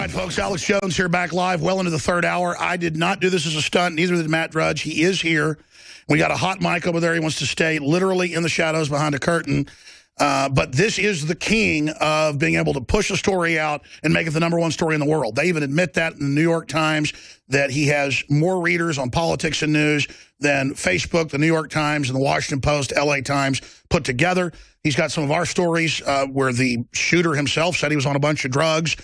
right, folks, Alex Jones here, back live, well into the third hour. I did not do this as a stunt. Neither did Matt Drudge. He is here. We got a hot mic over there. He wants to stay literally in the shadows behind a curtain. But this is the king of being able to push a story out and make it the #1 story in the world. They even admit that in the New York Times, that he has more readers on politics and news than Facebook, the New York Times, and the Washington Post, LA Times put together. He's got some of our stories where the shooter himself said he was on a bunch of drugs.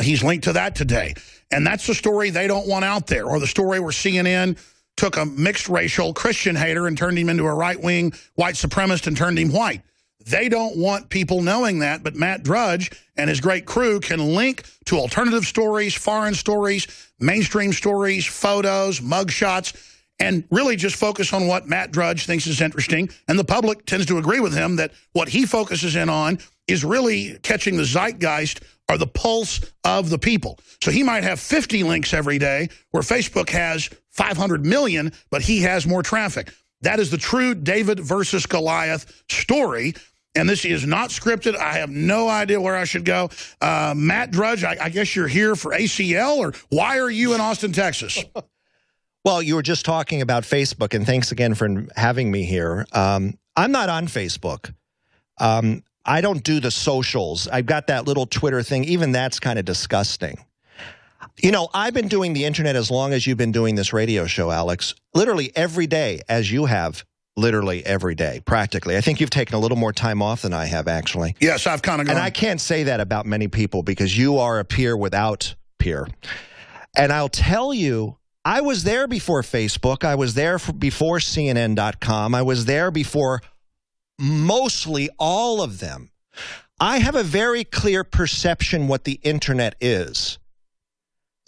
He's linked to that today. And that's the story they don't want out there, or the story where CNN took a mixed racial Christian hater and turned him into a right-wing white supremacist and turned him white. They don't want people knowing that, but Matt Drudge and his great crew can link to alternative stories, foreign stories, mainstream stories, photos, mugshots, and really just focus on what Matt Drudge thinks is interesting. And the public tends to agree with him that what he focuses in on is really catching the zeitgeist or the pulse of the people. So he might have 50 links every day where Facebook has 500 million, but he has more traffic. That is the true David versus Goliath story. And this is not scripted. I have no idea where I should go. Matt Drudge, I guess you're here for ACL, or why are you in Austin, Texas? Well, you were just talking about Facebook, and thanks again for having me here. I'm not on Facebook. I don't do the socials. I've got that little Twitter thing. Even that's kind of disgusting. You know, I've been doing the internet as long as you've been doing this radio show, Alex, literally every day, as you have, literally every day, practically. I think you've taken a little more time off than I have, actually. Yes, I've kind of gone. And I can't say that about many people because you are a peer without peer. And I'll tell you, I was there before Facebook. I was there before CNN.com. I was there before mostly all of them. I have a very clear perception what the internet is.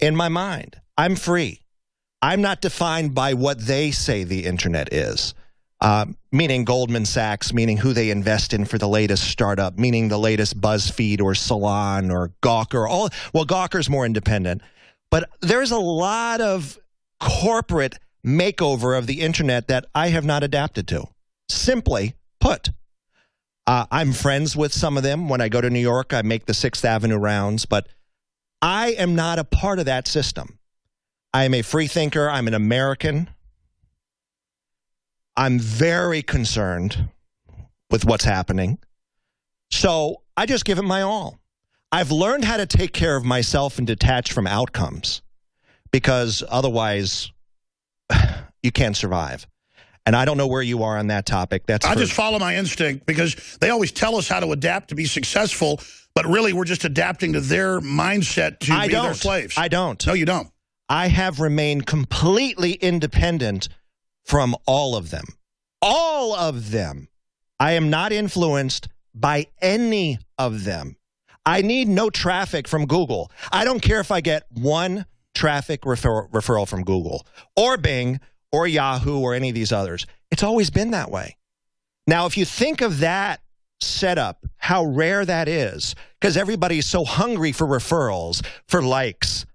In my mind, I'm free. I'm not defined by what they say the internet is, meaning Goldman Sachs, meaning who they invest in for the latest startup, meaning the latest BuzzFeed or Salon or Gawker. Well, Gawker's more independent. But there's a lot of corporate makeover of the internet that I have not adapted to. Simply put, I'm friends with some of them. When I go to New York, I make the 6th Avenue rounds, but I am not a part of that system. I am a free thinker. I'm an American. I'm very concerned with what's happening. So I just give it my all. I've learned how to take care of myself and detach from outcomes, because otherwise you can't survive. And I don't know where you are on that topic. I just follow my instinct, because they always tell us how to adapt to be successful, but really we're just adapting to their mindset to be their slaves. I don't. No, you don't. I have remained completely independent from all of them. All of them. I am not influenced by any of them. I need no traffic from Google. I don't care if I get one traffic referral from Google or Bing or Yahoo or any of these others. It's always been that way. Now, if you think of that setup, how rare that is, because everybody's so hungry for referrals, for likes.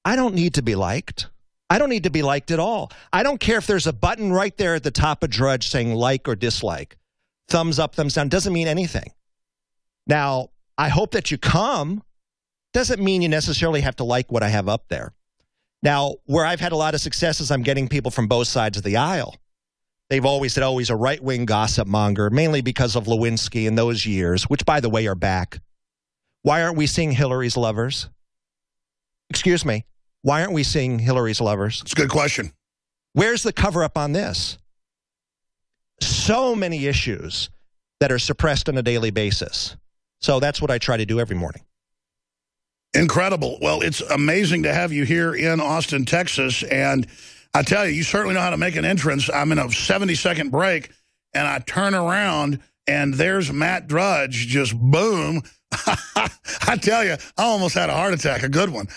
I don't need to be liked. I don't need to be liked at all. I don't care if there's a button right there at the top of Drudge saying like or dislike. Thumbs up, thumbs down, doesn't mean anything. Now, I hope that you come. Doesn't mean you necessarily have to like what I have up there. Now, where I've had a lot of success is I'm getting people from both sides of the aisle. They've always said, oh, he's a right-wing gossip monger, mainly because of Lewinsky in those years, which, by the way, are back. Why aren't we seeing Hillary's lovers? Excuse me. Why aren't we seeing Hillary's lovers? It's a good question. Where's the cover-up on this? So many issues that are suppressed on a daily basis. So that's what I try to do every morning. Incredible. Well, it's amazing to have you here in Austin, Texas. And I tell you, you certainly know how to make an entrance. I'm in a 70-second break, and I turn around, and there's Matt Drudge, just boom. I tell you, I almost had a heart attack, a good one.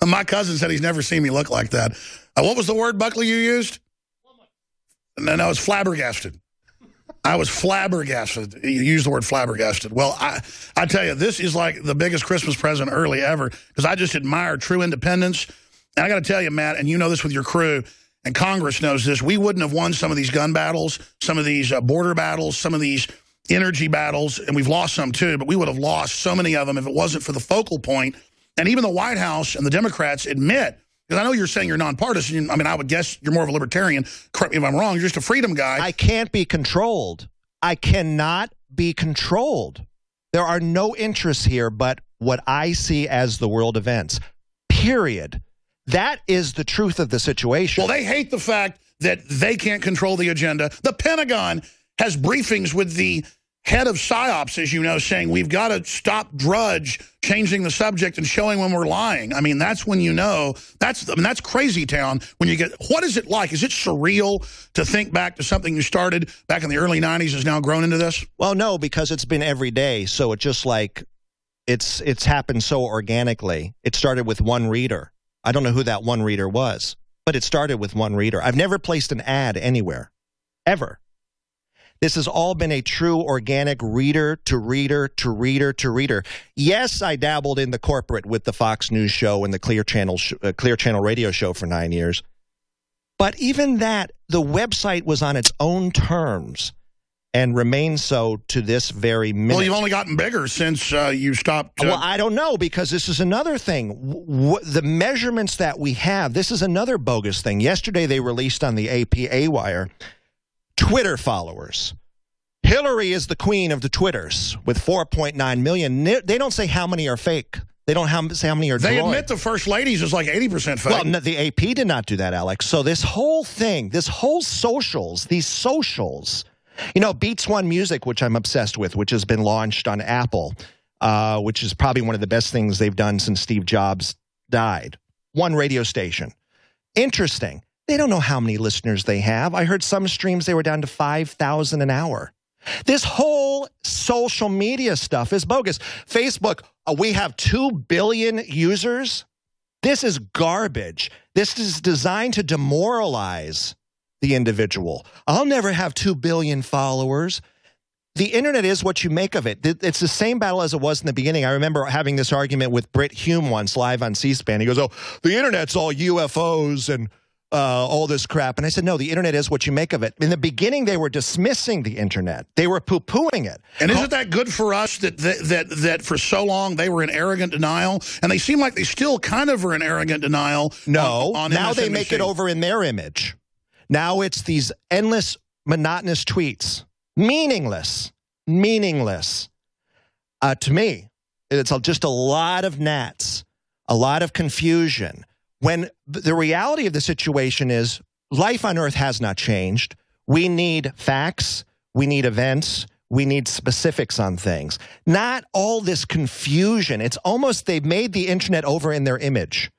My cousin said he's never seen me look like that. What was the word, Buckley, you used? No, it's flabbergasted. I was flabbergasted. You used the word flabbergasted. Well, I tell you, this is like the biggest Christmas present early ever, because I just admire true independence. And I got to tell you, Matt, and you know this with your crew, and Congress knows this, we wouldn't have won some of these gun battles, some of these border battles, some of these energy battles, and we've lost some too, but we would have lost so many of them if it wasn't for the focal point And even the White House and the Democrats admit, because I know you're saying you're nonpartisan. I mean, I would guess you're more of a libertarian. Correct me if I'm wrong. You're just a freedom guy. I can't be controlled. I cannot be controlled. There are no interests here but what I see as the world events. Period. That is the truth of the situation. Well, they hate the fact that they can't control the agenda. The Pentagon has briefings with the head of PSYOPs, as you know, saying we've got to stop Drudge changing the subject and showing when we're lying. I mean, that's when you know, that's crazy town when you get, what is it like? Is it surreal to think back to something you started back in the early 90s has now grown into this? Well, no, because it's been every day. So it's just like, it's happened so organically. It started with one reader. I don't know who that one reader was, but it started with one reader. I've never placed an ad anywhere, ever. This has all been a true organic reader to reader to reader to reader. Yes, I dabbled in the corporate with the Fox News show and the Clear Channel radio show for 9 years. But even that, the website was on its own terms and remains so to this very minute. Well, you've only gotten bigger since you stopped. Well, I don't know, because this is another thing. The measurements that we have, this is another bogus thing. Yesterday they released on the APA wire Twitter followers. Hillary is the queen of the Twitters with 4.9 million. They don't say how many are fake. They don't say how many are They droid. admit the first ladies is like 80% fake. Well, no, the AP did not do that, Alex. So this whole thing, this whole socials, these socials, you know, Beats One Music, which I'm obsessed with, which has been launched on Apple, which is probably one of the best things they've done since Steve Jobs died. One radio station. Interesting. They don't know how many listeners they have. I heard some streams they were down to 5,000 an hour. This whole social media stuff is bogus. Facebook, we have 2 billion users. This is garbage. This is designed to demoralize the individual. I'll never have 2 billion followers. The internet is what you make of it. It's the same battle as it was in the beginning. I remember having this argument with Britt Hume once live on C-SPAN. He goes, oh, the internet's all UFOs and all this crap. And I said, no, the internet is what you make of it. In the beginning, they were dismissing the internet. They were poo-pooing it. And isn't that good for us that for so long they were in arrogant denial? And they seem like they still kind of are in arrogant denial. No, on now MSNBC. they make it over in their image. Now it's these endless, monotonous tweets. Meaningless. Meaningless. To me, it's just a lot of gnats, a lot of confusion. When the reality of the situation is life on Earth has not changed. We need facts. We need events. We need specifics on things. Not all this confusion. It's almost they've made the internet over in their image,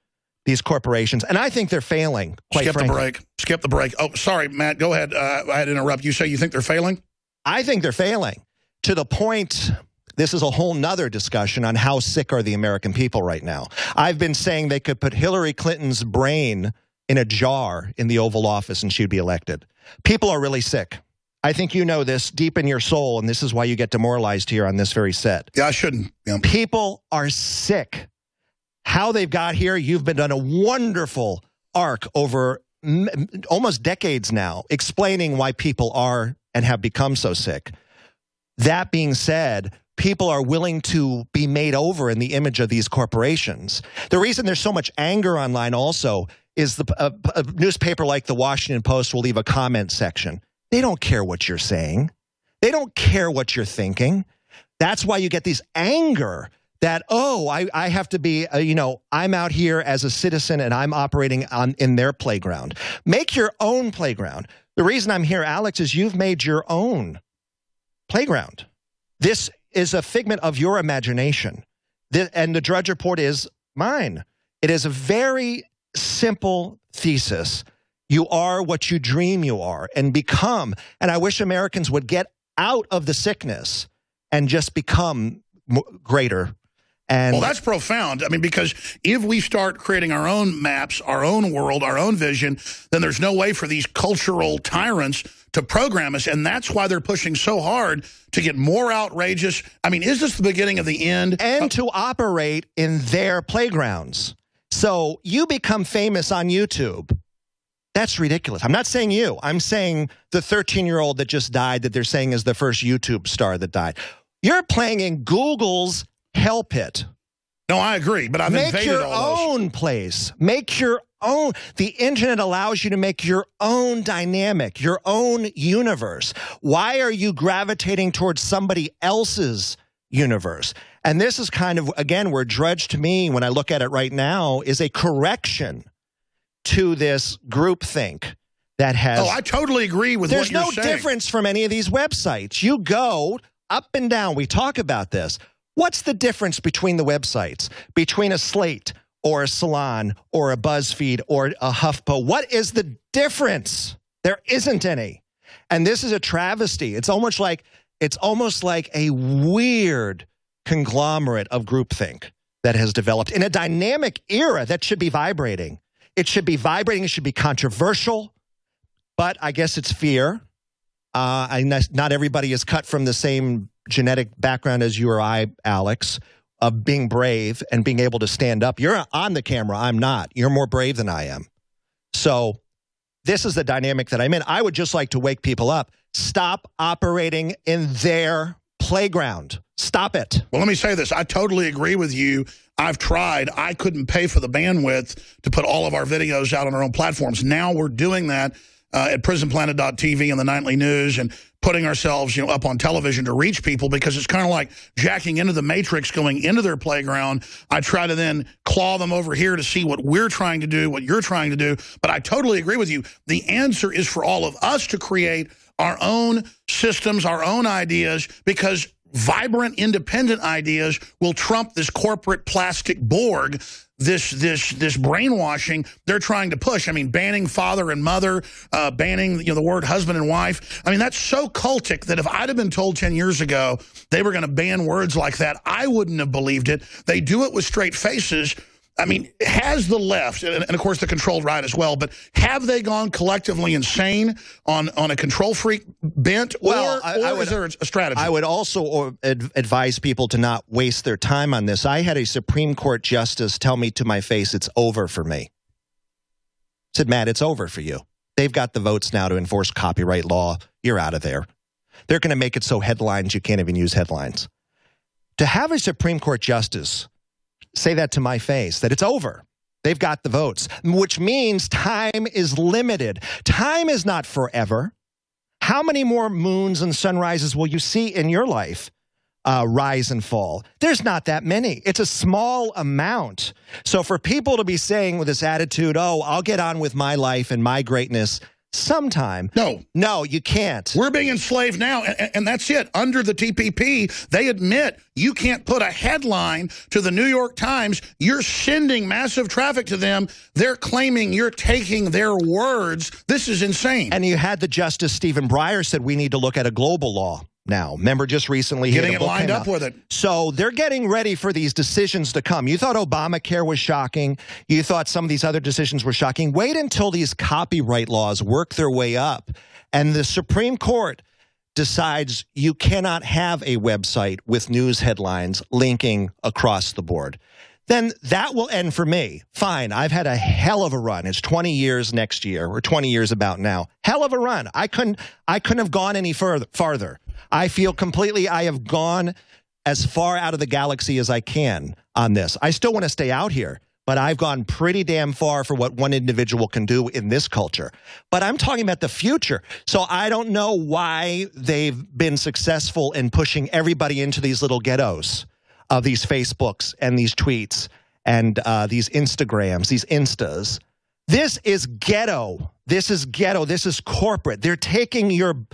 these corporations. And I think they're failing, quite frankly. Skip the break. Skip the break. Oh, sorry, Matt. Go ahead. I had to interrupt. You say you think they're failing? I think they're failing to the point. This is a whole nother discussion on how sick are the American people right now. I've been saying they could put Hillary Clinton's brain in a jar in the Oval Office and she'd be elected. People are really sick. I think you know this deep in your soul, and this is why you get demoralized here on this very set. Yeah, I shouldn't. Yeah. People are sick. How they've got here, you've been on a wonderful arc over almost decades now, explaining why people are and have become so sick. That being said, people are willing to be made over in the image of these corporations. The reason there's so much anger online also is a newspaper like the Washington Post will leave a comment section. They don't care what you're saying. They don't care what you're thinking. That's why you get these anger that, oh, I have to be, I'm out here as a citizen and I'm operating in their playground. Make your own playground. The reason I'm here, Alex, is you've made your own playground. This is a figment of your imagination. And the Drudge Report is mine. It is a very simple thesis. You are what you dream you are and become. And I wish Americans would get out of the sickness and just become greater. And well, that's profound. I mean, because if we start creating our own maps, our own world, our own vision, then there's no way for these cultural tyrants to program us. And that's why they're pushing so hard to get more outrageous. I mean, is this the beginning of the end? And to operate in their playgrounds. So you become famous on YouTube. That's ridiculous. I'm not saying you. I'm saying the 13-year-old that just died that they're saying is the first YouTube star that died. You're playing in Google's hell pit. No, I agree, but I've invaded all those. Make your own place. Make your own. The internet allows you to make your own dynamic, your own universe. Why are you gravitating towards somebody else's universe? And this is kind of, again, where Drudge, to me, when I look at it right now, is a correction to this groupthink that has... Oh, I totally agree with what you're saying. There's no difference from any of these websites. You go up and down. We talk about this. What's the difference between the websites? Between a Slate or a Salon or a BuzzFeed or a HuffPo? What is the difference? There isn't any. And this is a travesty. It's almost like a weird conglomerate of groupthink that has developed in a dynamic era that should be vibrating. It should be vibrating. It should be controversial. But I guess it's fear. Not everybody is cut from the same genetic background as you or I, Alex, of being brave and being able to stand up. You're on the camera. I'm not. You're more brave than I am. So this is the dynamic that I'm in. I would just like to wake people up. Stop operating in their playground. Stop it. Well, let me say this. I totally agree with you. I've tried. I couldn't pay for the bandwidth to put all of our videos out on our own platforms. Now we're doing that at prisonplanet.tv and the Nightly News and putting ourselves, up on television to reach people, because it's kind of like jacking into the matrix, going into their playground. I try to then claw them over here to see what we're trying to do, what you're trying to do. But I totally agree with you. The answer is for all of us to create our own systems, our own ideas, because vibrant, independent ideas will trump this corporate plastic Borg, this brainwashing they're trying to push. I mean, banning father and mother, banning the word husband and wife. I mean, that's so cultic that if I'd have been told 10 years ago they were going to ban words like that, I wouldn't have believed it. They do it with straight faces. I mean, has the left, and of course the controlled right as well, but have they gone collectively insane on a control freak bent, or is there a strategy? I would also advise people to not waste their time on this. I had a Supreme Court justice tell me to my face, it's over for me. I said, Matt, it's over for you. They've got the votes now to enforce copyright law. You're out of there. They're going to make it so headlines you can't even use headlines. To have a Supreme Court justice say that to my face, that it's over. They've got the votes, which means time is limited. Time is not forever. How many more moons and sunrises will you see in your life rise and fall? There's not that many. It's a small amount. So for people to be saying with this attitude, oh, I'll get on with my life and my greatness sometime. No, you can't. We're being enslaved now, and that's it. Under the TPP, they admit you can't put a headline to the New York Times. You're sending massive traffic to them. They're claiming you're taking their words. This is insane. And you had the Justice Stephen Breyer said we need to look at a global law now. Remember, just recently getting it lined up with it. So they're getting ready for these decisions to come. You thought Obamacare was shocking. You thought some of these other decisions were shocking. Wait until these copyright laws work their way up and the Supreme Court decides you cannot have a website with news headlines linking across the board. Then that will end for me. Fine, I've had a hell of a run. It's 20 years next year, or 20 years about now. Hell of a run. I couldn't have gone any farther. I feel completely, I have gone as far out of the galaxy as I can on this. I still want to stay out here, but I've gone pretty damn far for what one individual can do in this culture. But I'm talking about the future. So I don't know why they've been successful in pushing everybody into these little ghettos of these Facebooks and these tweets and these Instagrams, these Instas. This is ghetto. This is ghetto. This is corporate. They're taking your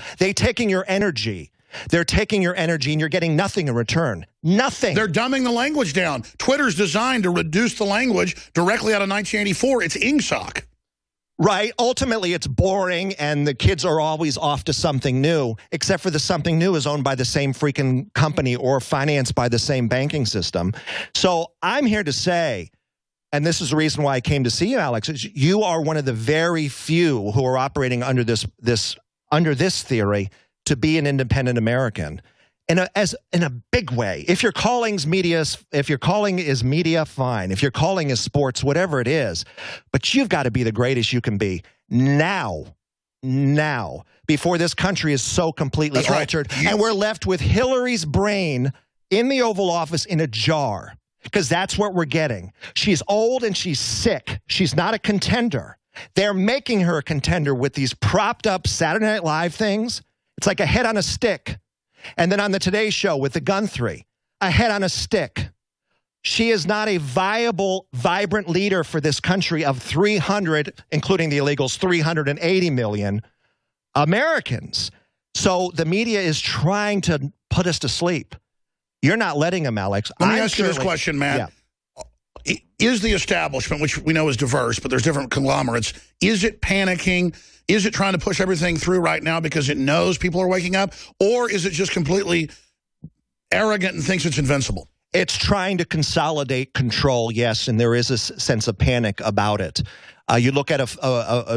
energy. They're taking your energy, and you're getting nothing in return. Nothing. They're dumbing the language down. Twitter's designed to reduce the language directly out of 1984. It's ingsoc. Right. Ultimately, it's boring, and the kids are always off to something new, except for the something new is owned by the same freaking company or financed by the same banking system. So I'm here to say, and this is the reason why I came to see you, Alex, is you are one of the very few who are operating under this theory to be an independent American. In a big way. If your calling is media, fine. If your calling is sports, whatever it is, but you've got to be the greatest you can be now, before this country is so completely altered, and we're left with Hillary's brain in the Oval Office in a jar. because that's what we're getting. She's old and she's sick. She's not a contender. They're making her a contender with these propped up Saturday Night Live things. It's like a head on a stick. And then on the Today Show with the Guthrie, a head on a stick. She is not a viable, vibrant leader for this country of 300, including the illegals, 380 million Americans. So the media is trying to put us to sleep. You're not letting them, Alex. Let me ask you this question, Matt. Yeah. Is the establishment, which we know is diverse, but there's different conglomerates, is it panicking? Is it trying to push everything through right now because it knows people are waking up? Or is it just completely arrogant and thinks it's invincible? It's trying to consolidate control, yes, and there is a sense of panic about it. You look at a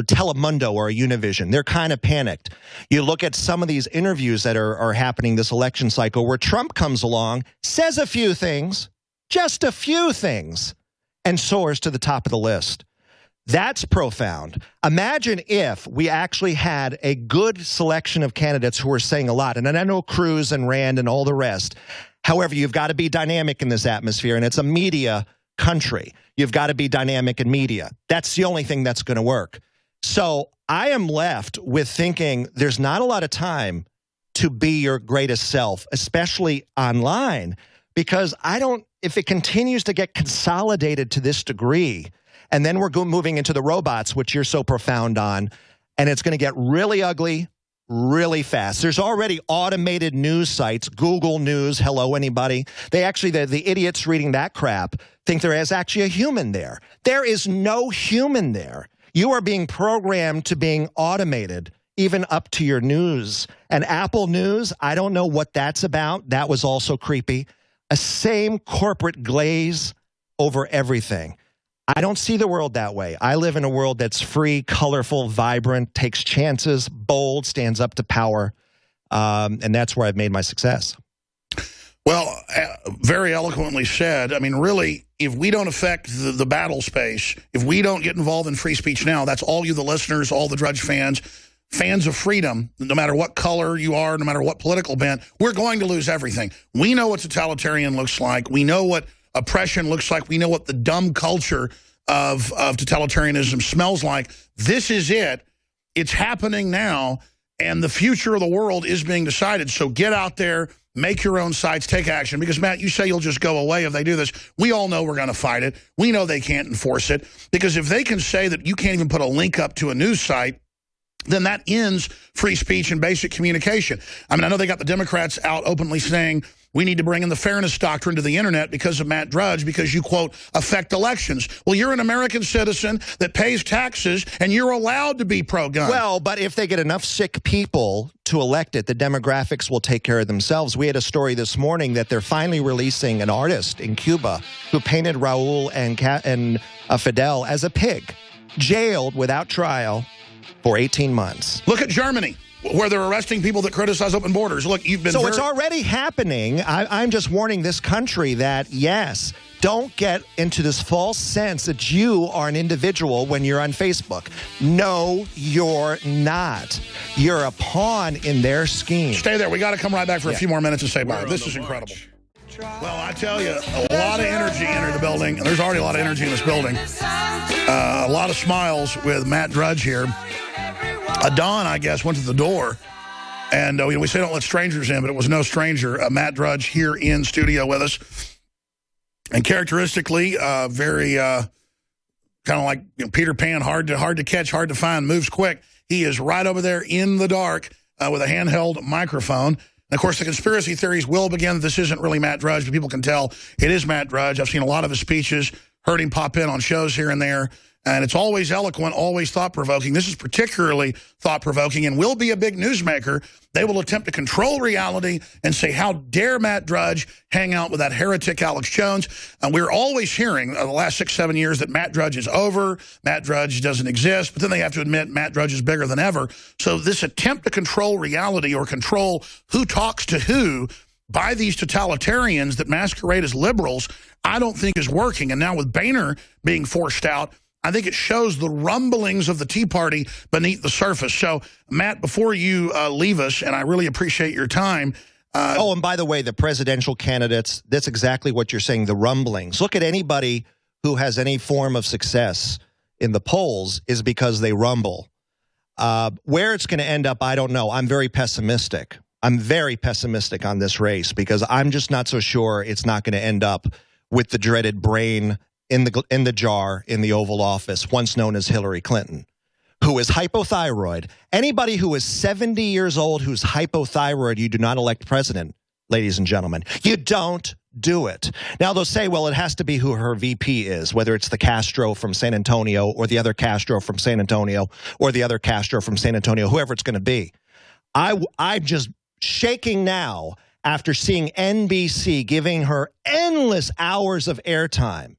Telemundo or a Univision, they're kind of panicked. You look at some of these interviews that are happening this election cycle where Trump comes along, says a few things, just a few things, and soars to the top of the list. That's profound. Imagine if we actually had a good selection of candidates who are saying a lot. And I know Cruz and Rand and all the rest. However, you've got to be dynamic in this atmosphere, and it's a media country. You've got to be dynamic in media. That's the only thing that's going to work. So I am left with thinking there's not a lot of time to be your greatest self, especially online, because if it continues to get consolidated to this degree, and then we're moving into the robots, which you're so profound on, and it's going to get really ugly really fast. There's already automated news sites, Google News, hello, anybody? They actually, the idiots reading that crap think there is actually a human there. There is no human there. You are being programmed to being automated, even up to your news. And Apple News, I don't know what that's about. That was also creepy. A same corporate glaze over everything. I don't see the world that way. I live in a world that's free, colorful, vibrant, takes chances, bold, stands up to power, and that's where I've made my success. Well, very eloquently said. I mean, really, if we don't affect the battle space, if we don't get involved in free speech now, that's all you, the listeners, all the Drudge fans of freedom, no matter what color you are, no matter what political bent, we're going to lose everything. We know what totalitarian looks like. We know what oppression looks like. We know what the dumb culture of totalitarianism smells like. This is it. It's happening now, and the future of the world is being decided. So get out there, make your own sites, take action. Because, Matt, you say you'll just go away if they do this. We all know we're going to fight it. We know they can't enforce it. Because if they can say that you can't even put a link up to a news site, then that ends free speech and basic communication. I mean, I know they got the Democrats out openly saying we need to bring in the fairness doctrine to the internet because of Matt Drudge, because you, quote, affect elections. Well, you're an American citizen that pays taxes, and you're allowed to be pro-gun. Well, but if they get enough sick people to elect it, the demographics will take care of themselves. We had a story this morning that they're finally releasing an artist in Cuba who painted Raul and Fidel as a pig, jailed without trial for 18 months. Look at Germany, where they're arresting people that criticize open borders. Look, you've been... So it's already happening. I'm just warning this country that, yes, don't get into this false sense that you are an individual when you're on Facebook. No, you're not. You're a pawn in their scheme. Stay there. We got to come right back for a few more minutes and say bye. This is incredible. Well, I tell you, a lot of energy entered the building. And there's already a lot of energy in this building. A lot of smiles with Matt Drudge here. Don, I guess, went to the door. And we say don't let strangers in, but it was no stranger. Matt Drudge here in studio with us. And characteristically, very kind of like Peter Pan, hard to catch, hard to find, moves quick. He is right over there in the dark with a handheld microphone. And, of course, the conspiracy theories will begin that this isn't really Matt Drudge, but people can tell it is Matt Drudge. I've seen a lot of his speeches, heard him pop in on shows here and there. And it's always eloquent, always thought-provoking. This is particularly thought-provoking and will be a big newsmaker. They will attempt to control reality and say, how dare Matt Drudge hang out with that heretic Alex Jones? And we're always hearing the last 6-7 years that Matt Drudge is over, Matt Drudge doesn't exist, but then they have to admit Matt Drudge is bigger than ever. So this attempt to control reality or control who talks to who by these totalitarians that masquerade as liberals, I don't think is working. And now with Boehner being forced out, I think it shows the rumblings of the Tea Party beneath the surface. So, Matt, before you leave us, and I really appreciate your time, Oh, and by the way, the presidential candidates, that's exactly what you're saying, the rumblings. Look at anybody who has any form of success in the polls is because they rumble. Where it's going to end up, I don't know. I'm very pessimistic. I'm very pessimistic on this race because I'm just not so sure it's not going to end up with the dreaded brain in the jar in the Oval Office, once known as Hillary Clinton, who is hypothyroid. Anybody who is 70 years old who's hypothyroid, you do not elect president, ladies and gentlemen. You don't do it. Now, they'll say, well, it has to be who her VP is, whether it's the Castro from San Antonio or the other Castro from San Antonio or the other Castro from San Antonio, whoever it's going to be. I'm just shaking now after seeing NBC giving her endless hours of airtime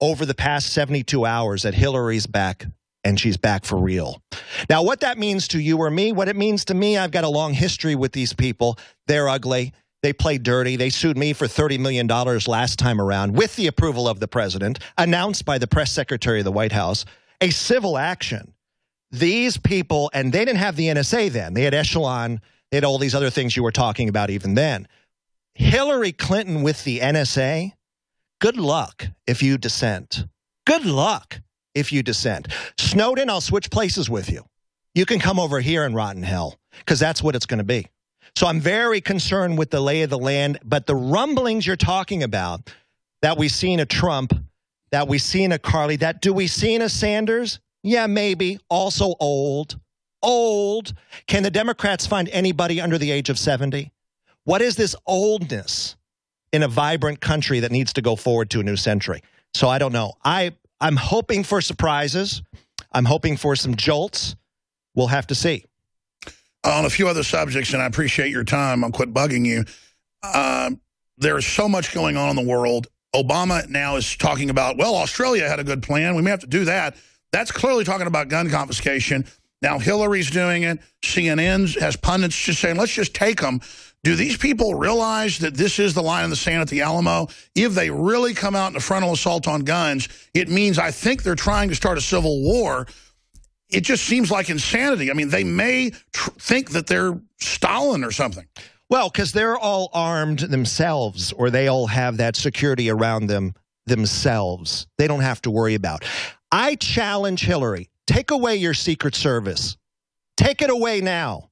over the past 72 hours that Hillary's back, and she's back for real. Now, what that means to you or me, what it means to me, I've got a long history with these people. They're ugly. They play dirty. They sued me for $30 million last time around with the approval of the president, announced by the press secretary of the White House, a civil action. These people, and they didn't have the NSA then. They had Echelon. They had all these other things you were talking about even then. Hillary Clinton with the NSA, good luck if you dissent. Good luck if you dissent. Snowden, I'll switch places with you. You can come over here and rot in hell, because that's what it's going to be. So I'm very concerned with the lay of the land, but the rumblings you're talking about, that we've seen a Trump, that we've seen a Carly, do we see a Sanders? Yeah, maybe. Also old. Old. Can the Democrats find anybody under the age of 70? What is this oldness in a vibrant country that needs to go forward to a new century? So I don't know. I'm hoping for surprises. I'm hoping for some jolts. We'll have to see. On a few other subjects, and I appreciate your time. I'll quit bugging you. There is so much going on in the world. Obama now is talking about, well, Australia had a good plan. We may have to do that. That's clearly talking about gun confiscation. Now Hillary's doing it. CNN has pundits just saying, let's just take them. Do these people realize that this is the line in the sand at the Alamo? If they really come out in a frontal assault on guns, it means I think they're trying to start a civil war. It just seems like insanity. I mean, they may think that they're Stalin or something. Well, because they're all armed themselves, or they all have that security around them themselves. They don't have to worry about. I challenge Hillary. Take away your Secret Service. Take it away now.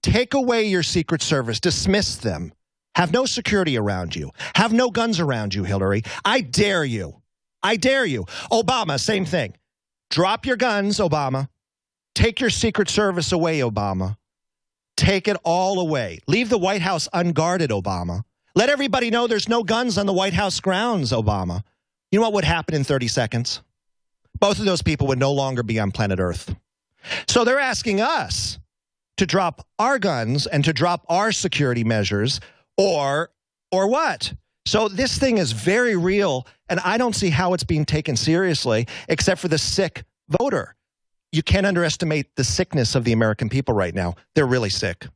Take away your Secret Service. Dismiss them. Have no security around you. Have no guns around you, Hillary. I dare you. I dare you. Obama, same thing. Drop your guns, Obama. Take your Secret Service away, Obama. Take it all away. Leave the White House unguarded, Obama. Let everybody know there's no guns on the White House grounds, Obama. You know what would happen in 30 seconds? Both of those people would no longer be on planet Earth. So they're asking us to drop our guns and to drop our security measures, or what? So this thing is very real, and I don't see how it's being taken seriously, except for the sick voter. You can't underestimate the sickness of the American people right now. They're really sick.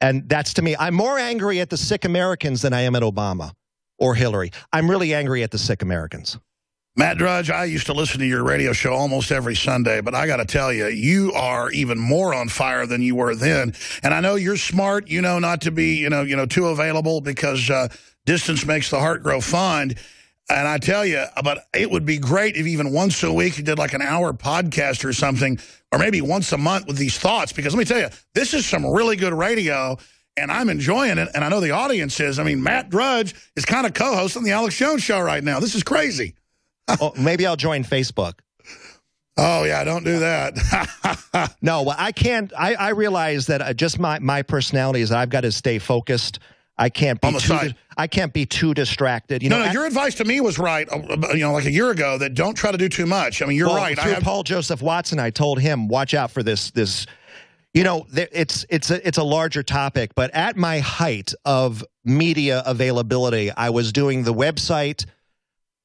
And that's, to me, I'm more angry at the sick Americans than I am at Obama or Hillary. I'm really angry at the sick Americans. Matt Drudge, I used to listen to your radio show almost every Sunday, but I got to tell you, you are even more on fire than you were then. And I know you're smart, you know, not to be, you know, too available, because distance makes the heart grow fond. And I tell you, but it would be great if even once a week you did like an hour podcast or something, or maybe once a month with these thoughts. Because let me tell you, this is some really good radio, and I'm enjoying it. And I know the audience is. I mean, Matt Drudge is kind of co-hosting the Alex Jones Show right now. This is crazy. Oh, maybe I'll join Facebook. Oh, yeah, don't do that. No, well, I can't. I realize that just my personality is I've got to stay focused. I can't be too distracted. You know, no, your advice to me was right, you know, like a year ago, that don't try to do too much. I mean, you're right. Through Paul Joseph Watson, I told him, watch out for this, you know, it's a larger topic, but at my height of media availability, I was doing the website,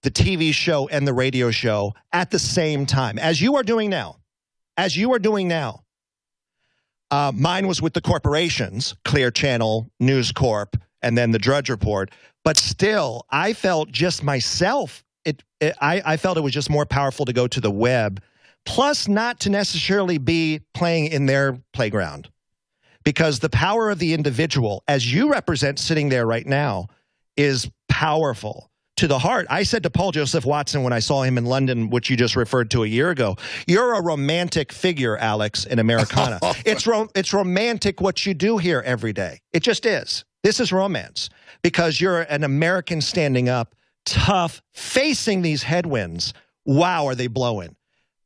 the TV show, and the radio show at the same time, as you are doing now. Mine was with the corporations, Clear Channel, News Corp, and then the Drudge Report. But still, I felt just myself, I felt it was just more powerful to go to the web, plus not to necessarily be playing in their playground. because the power of the individual, as you represent sitting there right now, is powerful to the heart. I said to Paul Joseph Watson when I saw him in London, which you just referred to a year ago, you're a romantic figure, Alex, in Americana. It's romantic what you do here every day. It just is. This is romance because you're an American standing up, tough, facing these headwinds. Wow, are they blowing?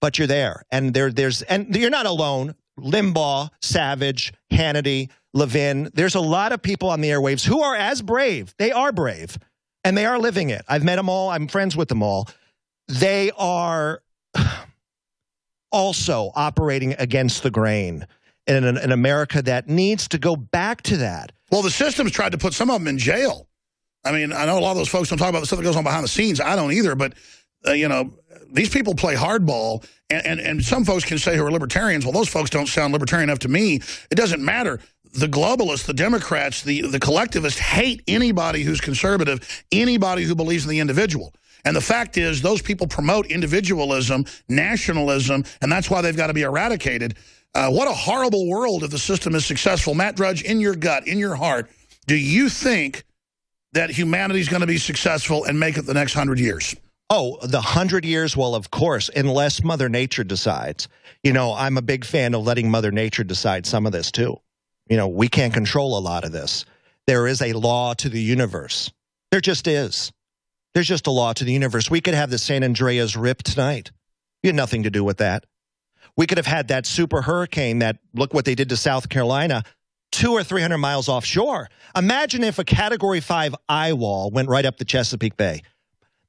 But you're there, and and you're not alone. Limbaugh, Savage, Hannity, Levin. There's a lot of people on the airwaves who are as brave. They are brave, and they are living it. I've met them all. I'm friends with them all. They are also operating against the grain in an America that needs to go back to that. Well, the system's tried to put some of them in jail. I mean, I know a lot of those folks don't talk about the stuff that goes on behind the scenes. I don't either, but, you know, these people play hardball, and some folks can say who are libertarians, well, those folks don't sound libertarian enough to me. It doesn't matter. The globalists, the Democrats, the collectivists hate anybody who's conservative, anybody who believes in the individual. And the fact is, those people promote individualism, nationalism, and that's why they've got to be eradicated. What a horrible world if the system is successful. Matt Drudge, in your gut, in your heart, do you think that humanity's going to be successful and make it the next 100 years? Oh, the 100 years? Well, of course, unless Mother Nature decides. You know, I'm a big fan of letting Mother Nature decide some of this, too. You know, we can't control a lot of this. There is a law to the universe. There just is. There's just a law to the universe. We could have the San Andreas rip tonight. You had nothing to do with that. We could have had that super hurricane that, look what they did to South Carolina, 200 or 300 miles offshore. Imagine if a Category 5 eye wall went right up the Chesapeake Bay.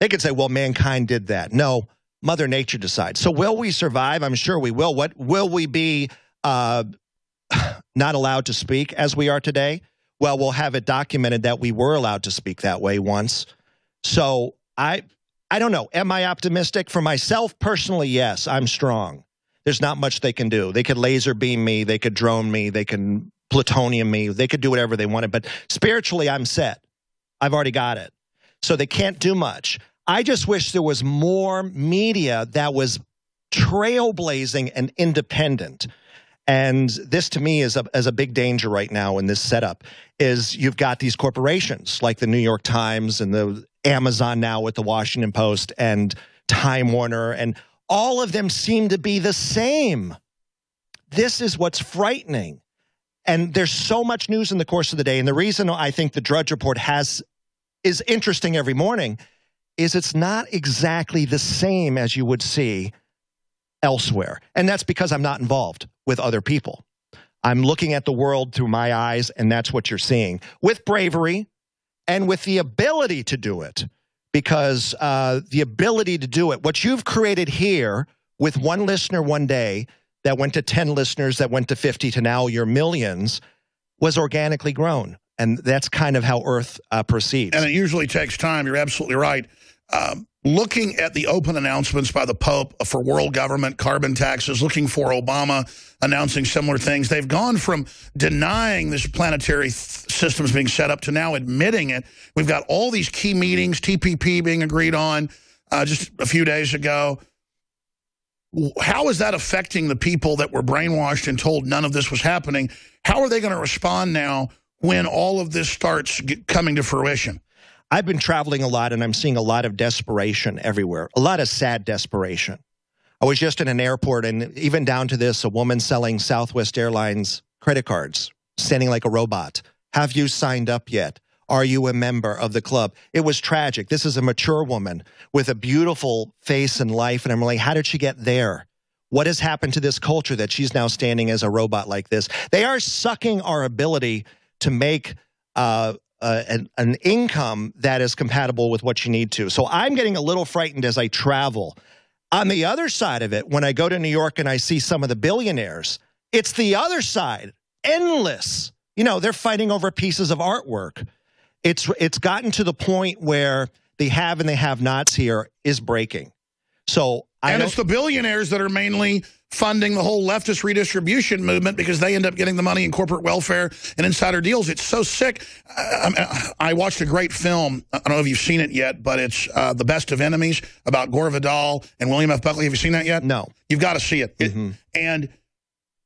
They could say, well, mankind did that. No, Mother Nature decides. So will we survive? I'm sure we will. What will we be not allowed to speak as we are today? Well, we'll have it documented that we were allowed to speak that way once. So I don't know. Am I optimistic? For myself, personally, yes, I'm strong. There's not much they can do. They could laser beam me. They could drone me. They can plutonium me. They could do whatever they wanted. But spiritually, I'm set. I've already got it. So they can't do much. I just wish there was more media that was trailblazing and independent. And this, to me, is a big danger right now in this setup, is you've got these corporations like the New York Times and the Amazon now with the Washington Post and Time Warner, and all of them seem to be the same. This is what's frightening. And there's so much news in the course of the day. And the reason I think the Drudge Report is interesting every morning is it's not exactly the same as you would see elsewhere. And that's because I'm not involved with other people. I'm looking at the world through my eyes, and that's what you're seeing, with bravery and with the ability to do it. Because the ability to do it, what you've created here with one listener one day that went to 10 listeners, that went to 50, to now your millions, was organically grown. And that's kind of how Earth proceeds. And it usually takes time. You're absolutely right. Looking at the open announcements by the Pope for world government, carbon taxes, looking for Obama announcing similar things, they've gone from denying this planetary systems being set up to now admitting it. We've got all these key meetings, TPP being agreed on just a few days ago. How is that affecting the people that were brainwashed and told none of this was happening? How are they going to respond now when all of this starts coming to fruition? I've been traveling a lot, and I'm seeing a lot of desperation everywhere, a lot of sad desperation. I was just in an airport, and even down to this, a woman selling Southwest Airlines credit cards, standing like a robot. Have you signed up yet? Are you a member of the club? It was tragic. This is a mature woman with a beautiful face and life, and I'm like, how did she get there? What has happened to this culture that she's now standing as a robot like this? They are sucking our ability to make an income that is compatible with what you need to. So I'm getting a little frightened as I travel. On the other side of it, when I go to New York and I see some of the billionaires, it's the other side, endless. You know, they're fighting over pieces of artwork. It's gotten to the point where the have and the have-nots here is breaking. So it's the billionaires that are mainly funding the whole leftist redistribution movement because they end up getting the money in corporate welfare and insider deals. It's so sick. I watched a great film. I don't know if you've seen it yet, but it's The Best of Enemies about Gore Vidal and William F. Buckley. Have you seen that yet? No. You've got to see it. Mm-hmm. And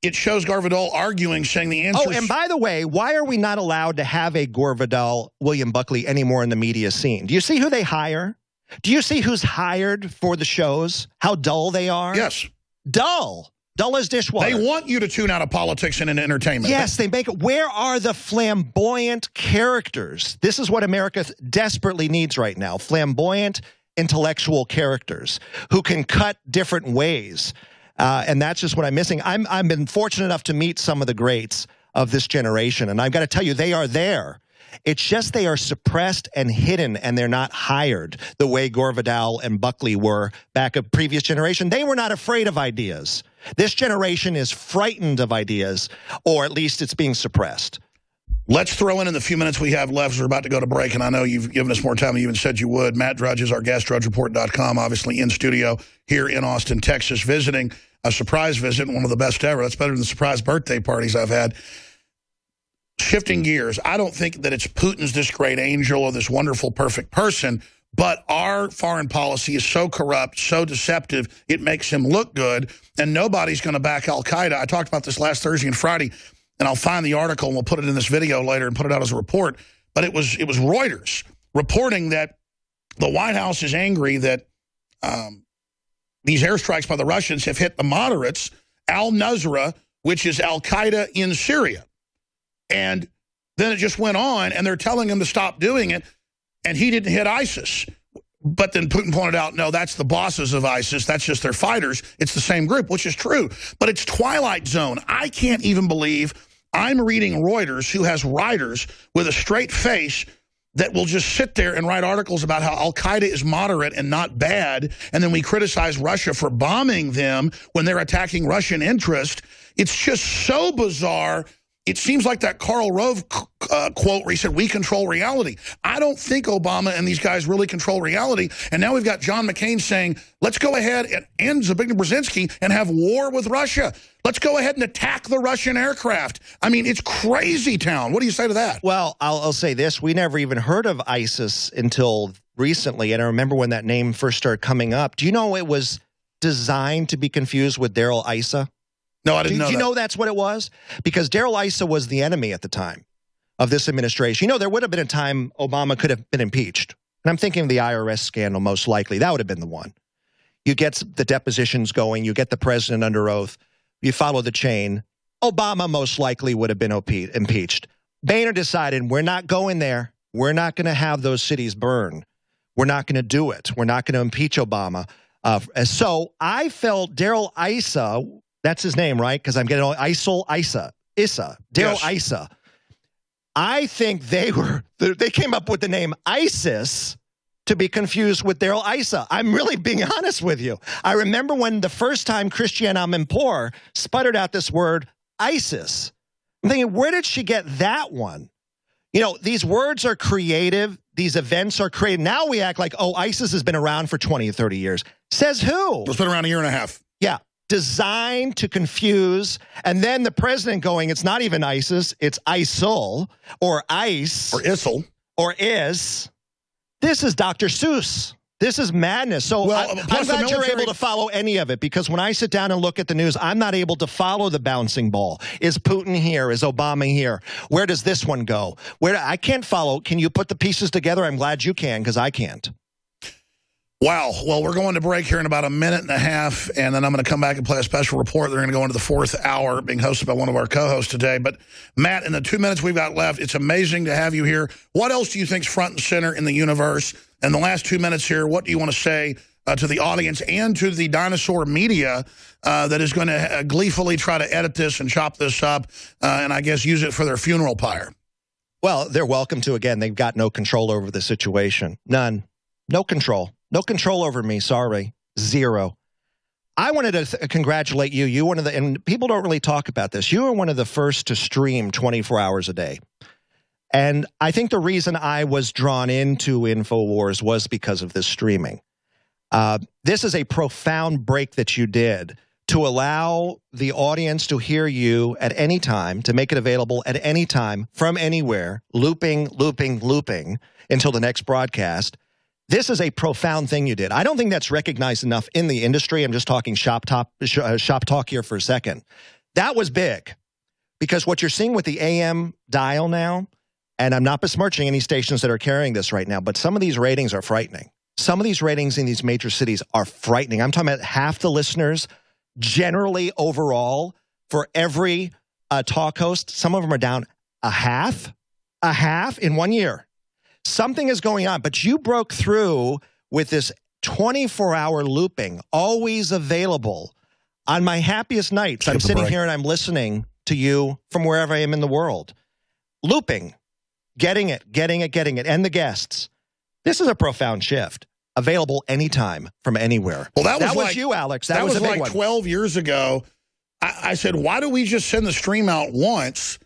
it shows Gore Vidal arguing, saying the answer. Oh, and by the way, why are we not allowed to have a Gore Vidal, William Buckley anymore in the media scene? Do you see who they hire? Do you see who's hired for the shows? How dull they are? Yes. Dull. Dull as dishwater. They want you to tune out of politics and into entertainment. Yes, they make it. Where are the flamboyant characters? This is what America desperately needs right now. Flamboyant, intellectual characters who can cut different ways. And that's just what I'm missing. I've been fortunate enough to meet some of the greats of this generation, and I've got to tell you, they are there. It's just they are suppressed and hidden, and they're not hired the way Gore Vidal and Buckley were back a previous generation. They were not afraid of ideas. This generation is frightened of ideas, or at least it's being suppressed. Let's throw in the few minutes we have left. We're about to go to break, and I know you've given us more time than you even said you would. Matt Drudge is our guest, drudgereport.com, obviously in studio here in Austin, Texas, visiting a surprise visit, one of the best ever. That's better than the surprise birthday parties I've had. Shifting gears, I don't think that it's Putin's this great angel or this wonderful, perfect person, but our foreign policy is so corrupt, so deceptive, it makes him look good, and nobody's going to back al-Qaeda. I talked about this last Thursday and Friday, and I'll find the article and we'll put it in this video later and put it out as a report. But it was Reuters reporting that the White House is angry that these airstrikes by the Russians have hit the moderates, al-Nusra, which is al-Qaeda in Syria. And then it just went on, and they're telling him to stop doing it, and he didn't hit ISIS. But then Putin pointed out, no, that's the bosses of ISIS. That's just their fighters. It's the same group, which is true. But it's Twilight Zone. I can't even believe I'm reading Reuters, who has writers with a straight face that will just sit there and write articles about how al-Qaeda is moderate and not bad, and then we criticize Russia for bombing them when they're attacking Russian interest. It's just so bizarre. It seems like that Karl Rove quote where he said, we control reality. I don't think Obama and these guys really control reality. And now we've got John McCain saying, let's go ahead and Zbigniew Brzezinski and have war with Russia. Let's go ahead and attack the Russian aircraft. I mean, it's crazy town. What do you say to that? Well, I'll say this. We never even heard of ISIS until recently. And I remember when that name first started coming up. Do you know it was designed to be confused with Darrell Issa? No, I didn't know that. Do you know that's what it was? Because Darrell Issa was the enemy at the time of this administration. You know, there would have been a time Obama could have been impeached. And I'm thinking of the IRS scandal most likely. That would have been the one. You get the depositions going. You get the president under oath. You follow the chain. Obama most likely would have been impeached. Boehner decided, we're not going there. We're not going to have those cities burn. We're not going to do it. We're not going to impeach Obama. So I felt Darrell Issa... That's his name, right? Because I'm getting all Issa. Darrell Issa. I think they came up with the name ISIS to be confused with Darrell Issa. I'm really being honest with you. I remember when the first time Christiane Amanpour sputtered out this word ISIS. I'm thinking, where did she get that one? You know, these words are creative. These events are creative. Now we act like, oh, ISIS has been around for 20 or 30 years. Says who? It's been around a year and a half. Yeah. Designed to confuse, and then the president going, it's not even ISIS, it's ISIL, or ICE. Or ISIL. Or IS. This is Dr. Seuss. This is madness. So I'm glad you're able to follow any of it, because when I sit down and look at the news, I'm not able to follow the bouncing ball. Is Putin here? Is Obama here? Where does this one go? I can't follow. Can you put the pieces together? I'm glad you can, because I can't. Wow. Well, we're going to break here in about a minute and a half, and then I'm going to come back and play a special report. They're going to go into the fourth hour, being hosted by one of our co-hosts today. But, Matt, in the 2 minutes we've got left, it's amazing to have you here. What else do you think is front and center in the universe? In the last 2 minutes here, what do you want to say to the audience and to the dinosaur media that is going to gleefully try to edit this and chop this up and, I guess, use it for their funeral pyre? Well, they're welcome to. Again, they've got no control over the situation. None. No control. No control over me, sorry. Zero. I wanted to congratulate you. You one of the, and people don't really talk about this. You were one of the first to stream 24 hours a day. And I think the reason I was drawn into InfoWars was because of this streaming. This is a profound break that you did to allow the audience to hear you at any time, to make it available at any time, from anywhere, looping until the next broadcast. This is a profound thing you did. I don't think that's recognized enough in the industry. I'm just talking shop talk here for a second. That was big. Because what you're seeing with the AM dial now, and I'm not besmirching any stations that are carrying this right now, but some of these ratings are frightening. Some of these ratings in these major cities are frightening. I'm talking about half the listeners, generally overall, for every talk host, some of them are down a half in 1 year. Something is going on, but you broke through with this 24-hour looping, always available. On my happiest nights, I'm sitting here and I'm listening to you from wherever I am in the world. Looping, getting it, and the guests. This is a profound shift. Available anytime from anywhere. Well, that was like, you, Alex. That was a big like one. 12 years ago. I said, why do we just send the stream out once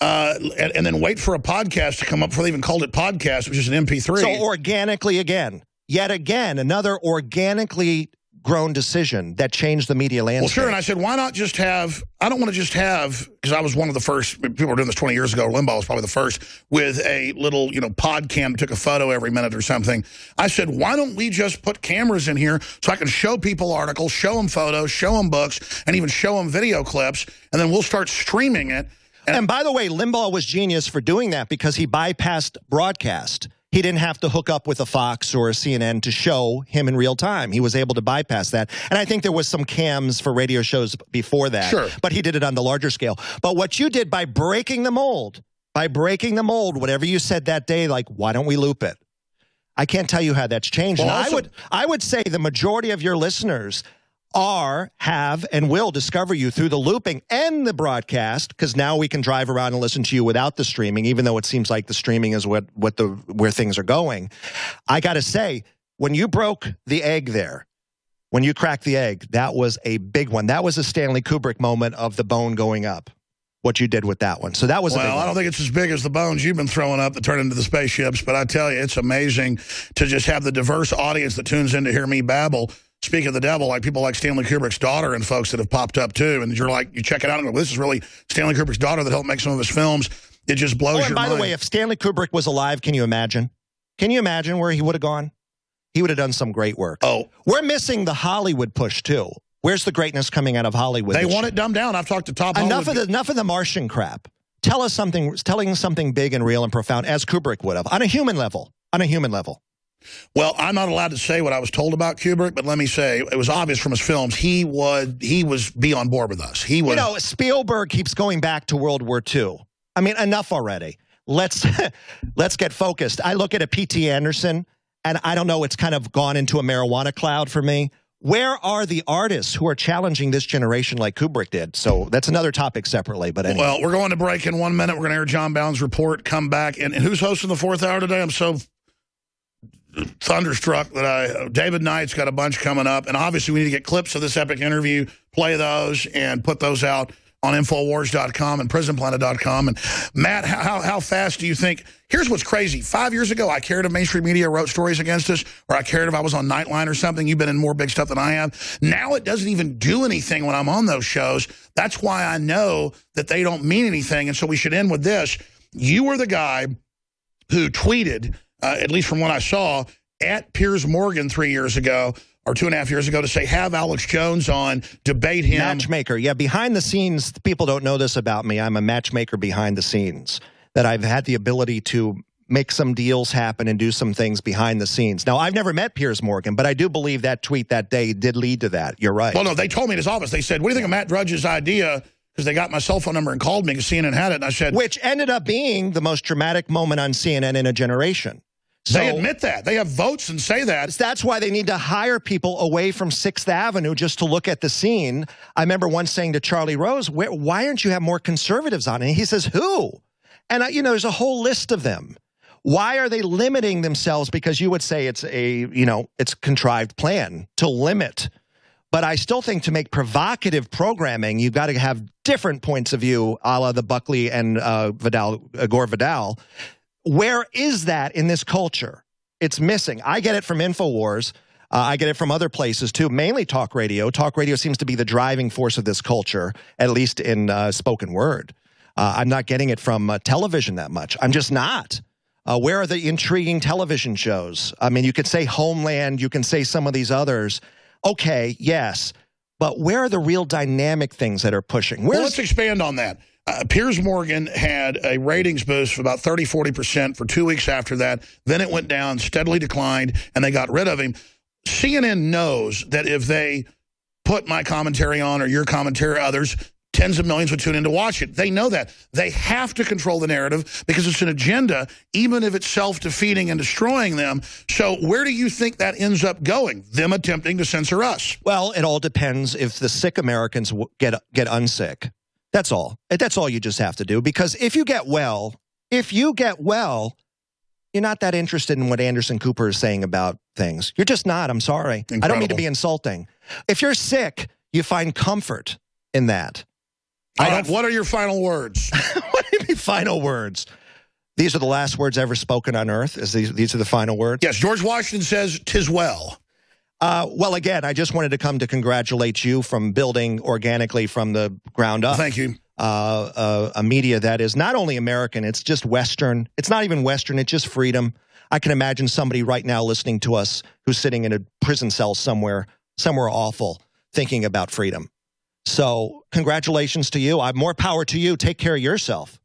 and then wait for a podcast to come up before they even called it podcast, which is an MP3? So organically yet again, another organically grown decision that changed the media landscape. Well, sure, and I said, why not just have, I don't want to just have, because I was one of the first, people were doing this 20 years ago, Limbaugh was probably the first, with a little, pod cam that took a photo every minute or something. I said, why don't we just put cameras in here so I can show people articles, show them photos, show them books, and even show them video clips, and then we'll start streaming it. And by the way, Limbaugh was genius for doing that because he bypassed broadcast. He didn't have to hook up with a Fox or a CNN to show him in real time. He was able to bypass that. And I think there was some cams for radio shows before that. Sure. But he did it on the larger scale. But what you did by breaking the mold, whatever you said that day, like, why don't we loop it? I can't tell you how that's changed. Well, and I would say the majority of your listeners have, and will discover you through the looping and the broadcast, because now we can drive around and listen to you without the streaming, even though it seems like the streaming is where things are going. I got to say, when you broke the egg there, when you cracked the egg, that was a big one. That was a Stanley Kubrick moment of the bone going up, what you did with that one. So that was a big one. I don't think it's as big as the bones you've been throwing up that turn into the spaceships, but I tell you, it's amazing to just have the diverse audience that tunes in to hear me babble. Speak of the devil, like people like Stanley Kubrick's daughter and folks that have popped up too, and you're like, you check it out and go, this is really Stanley Kubrick's daughter that helped make some of his films. It just blows your mind. By the way, if Stanley Kubrick was alive, can you imagine? Can you imagine where he would have gone? He would have done some great work. Oh. We're missing the Hollywood push too. Where's the greatness coming out of Hollywood? They want it dumbed down. I've talked to top Hollywood. Enough of the Martian crap. Telling something big and real and profound, as Kubrick would have, on a human level. Well, I'm not allowed to say what I was told about Kubrick, but let me say, it was obvious from his films, he was be on board with us. He was. Spielberg keeps going back to World War II. I mean, enough already. Let's get focused. I look at a P.T. Anderson, and I don't know, it's kind of gone into a marijuana cloud for me. Where are the artists who are challenging this generation like Kubrick did? So that's another topic separately. But anyway. Well, we're going to break in 1 minute. We're going to air John Bound's report, come back. And who's hosting the fourth hour today? I'm so thunderstruck that David Knight's got a bunch coming up, and obviously we need to get clips of this epic interview, play those, and put those out on Infowars.com and PrisonPlanet.com. And Matt, how fast do you think? Here's what's crazy. 5 years ago, I cared if mainstream media wrote stories against us, or I cared if I was on Nightline or something. You've been in more big stuff than I have. Now it doesn't even do anything when I'm on those shows. That's why I know that they don't mean anything. And so we should end with this. You were the guy who tweeted, at least from what I saw, at Piers Morgan 3 years ago, or 2.5 years ago, to say, have Alex Jones on, debate him. Matchmaker. Yeah, behind the scenes, people don't know this about me. I'm a matchmaker behind the scenes, that I've had the ability to make some deals happen and do some things behind the scenes. Now, I've never met Piers Morgan, but I do believe that tweet that day did lead to that. You're right. Well, no, they told me in his office. They said, what do you think of Matt Drudge's idea? Because they got my cell phone number and called me because CNN had it. And I said, which ended up being the most dramatic moment on CNN in a generation. So, they admit that. They have votes and say that. That's why they need to hire people away from 6th Avenue just to look at the scene. I remember once saying to Charlie Rose, why aren't you have more conservatives on it? And he says, who? And, there's a whole list of them. Why are they limiting themselves? Because you would say it's it's a contrived plan to limit. But I still think to make provocative programming, you've got to have different points of view, a la the Buckley and Gore Vidal. Where is that in this culture? It's missing. I get it from InfoWars. I get it from other places, too, mainly talk radio. Talk radio seems to be the driving force of this culture, at least in spoken word. I'm not getting it from television that much. I'm just not. Where are the intriguing television shows? I mean, you could say Homeland. You can say some of these others. Okay, yes. But where are the real dynamic things that are pushing? Well, let's expand on that. Piers Morgan had a ratings boost of about 30, 40% for 2 weeks after that. Then it went down, steadily declined, and they got rid of him. CNN knows that if they put my commentary on or your commentary or others, tens of millions would tune in to watch it. They know that. They have to control the narrative because it's an agenda, even if it's self-defeating and destroying them. So where do you think that ends up going? Them attempting to censor us? Well, it all depends if the sick Americans get unsick. That's all. That's all you just have to do. Because if you get well, you're not that interested in what Anderson Cooper is saying about things. You're just not. I'm sorry. Incredible. I don't mean to be insulting. If you're sick, you find comfort in that. What are your final words? What do you mean final words? These are the last words ever spoken on earth? These are the final words? Yes, George Washington says, "'Tis well." Well, again, I just wanted to come to congratulate you from building organically from the ground up. Thank you. A media that is not only American, it's just Western. It's not even Western, it's just freedom. I can imagine somebody right now listening to us who's sitting in a prison cell somewhere awful, thinking about freedom. So congratulations to you. More power to you. Take care of yourself.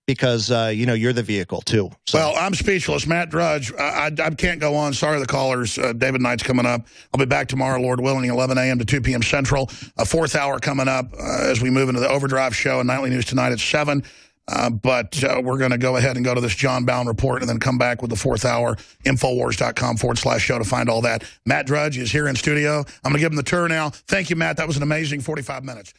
Because, you're the vehicle, too. So. Well, I'm speechless. Matt Drudge, I can't go on. Sorry, the callers. David Knight's coming up. I'll be back tomorrow, Lord willing, 11 a.m. to 2 p.m. Central. A fourth hour coming up as we move into the Overdrive show and Nightly News Tonight at 7. But we're going to go ahead and go to this John Bowne report and then come back with the fourth hour, Infowars.com/show to find all that. Matt Drudge is here in studio. I'm going to give him the tour now. Thank you, Matt. That was an amazing 45 minutes.